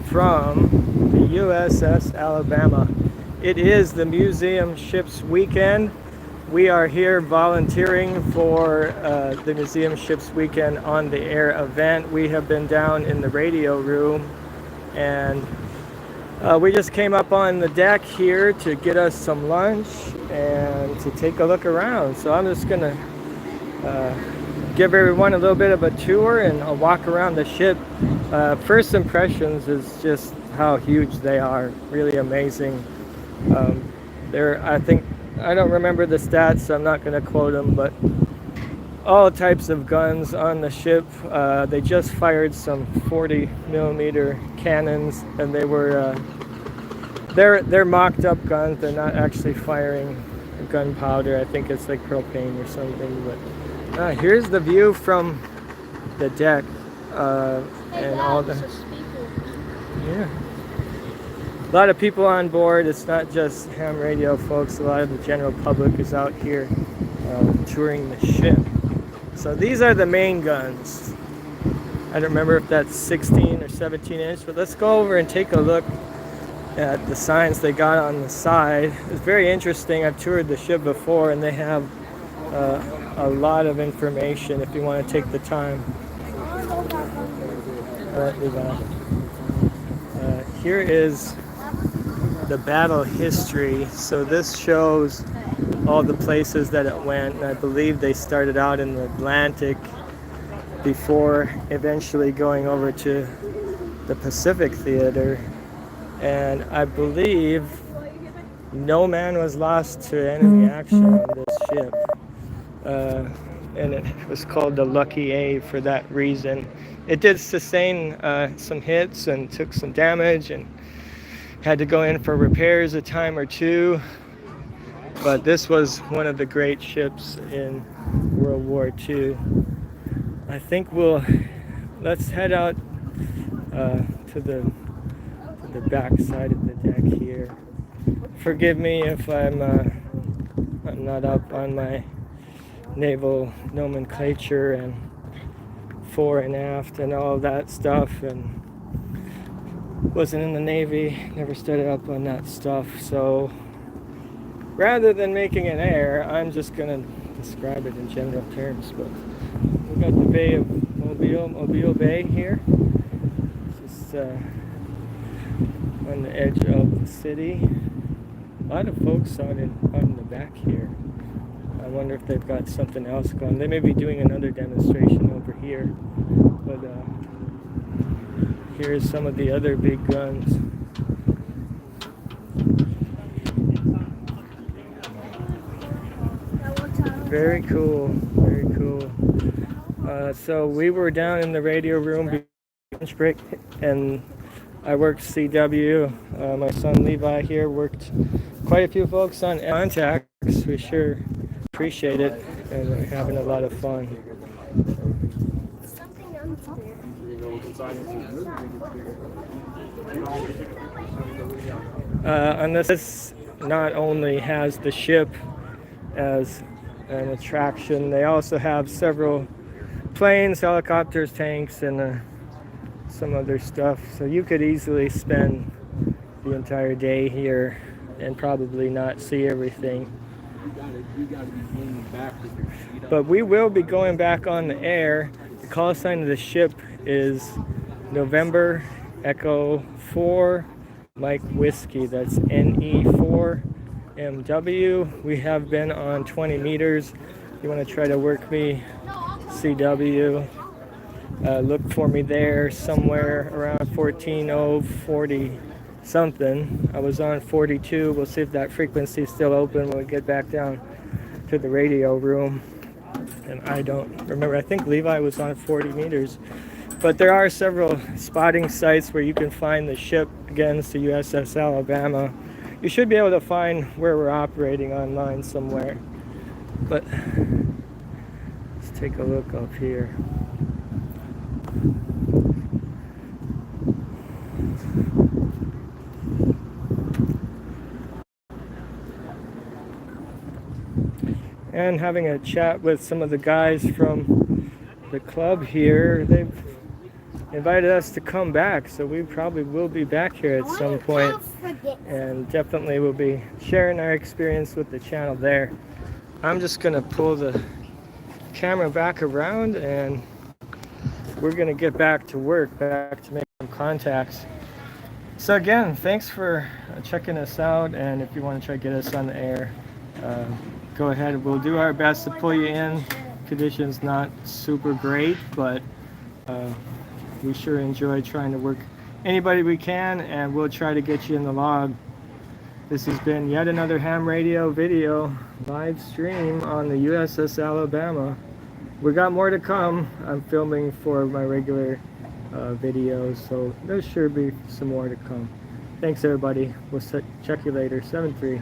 from the USS Alabama. It is the Museum Ships Weekend. We are here volunteering for the Museum Ships Weekend on the Air event. We have been down in the radio room, and we just came up on the deck here to get us some lunch and to take a look around. So I'm just gonna give everyone a little bit of a tour and a walk around the ship. First impressions is just how huge they are. Really amazing. I don't remember the stats, so I'm not going to quote them, but all types of guns on the ship. They just fired some 40 millimeter cannons, and they're mocked up guns. They're not actually firing gunpowder. I think it's like propane or something. But here's the view from the deck, and all the a lot of people on board. It's not just ham radio folks. A lot of the general public is out here touring the ship. So these are the main guns. I don't remember if that's 16 or 17 inch, but let's go over and take a look at the signs they got on the side. It's very interesting. I've toured the ship before, and they have a lot of information if you want to take the time. Here is the battle history. So this shows all the places that it went, and I believe they started out in the Atlantic before eventually going over to the Pacific theater. And I believe no man was lost to enemy action on this ship, and it was called the Lucky A for that reason. It did sustain some hits and took some damage and had to go in for repairs a time or two, but this was one of the great ships in World War II. I think let's head out to the back side of the deck here. Forgive me if I'm not up on my naval nomenclature and fore and aft and all that stuff, and wasn't in the Navy, never studied up on that stuff. So rather than making an error, I'm just gonna describe it in general terms. But we got the Bay of Mobile Bay here, just on the edge of the city. A lot of folks out in the back here. I wonder if they've got something else going. They may be doing another demonstration over here, but here's some of the other big guns. Very cool, very cool. So we were down in the radio room lunch break, and I worked CW. My son Levi here worked quite a few folks on contacts. We sure appreciate it, and we're having a lot of fun. And this not only has the ship as an attraction, they also have several planes, helicopters, tanks, and some other stuff. So you could easily spend the entire day here and probably not see everything. But we will be going back on the air. The call sign of the ship is November Echo 4 Mike Whiskey. That's NE4MW. We have been on 20 meters. If you want to try to work me, CW, look for me there somewhere around 14,040 something. I was on 42. We'll see if that frequency is still open when we get back down to the radio room. And I don't remember. I think Levi was on 40 meters. But there are several spotting sites where you can find the ship. Again, it's the USS Alabama. You should be able to find where we're operating online somewhere. But let's take a look up here. And having a chat with some of the guys from the club here. They've invited us to come back, so we probably will be back here at some point, and definitely will be sharing our experience with the channel there. I'm just gonna pull the camera back around, and we're gonna get back to work, back to make some contacts. So again, thanks for checking us out, and if you want to try to get us on the air, go ahead. We'll do our best to pull you in. Conditions not super great, but we sure enjoy trying to work anybody we can, and we'll try to get you in the log. This has been yet another ham radio video live stream on the USS Alabama. We got more to come. I'm filming for my regular videos, so there should be some more to come. Thanks everybody. We'll check you later. 7-3.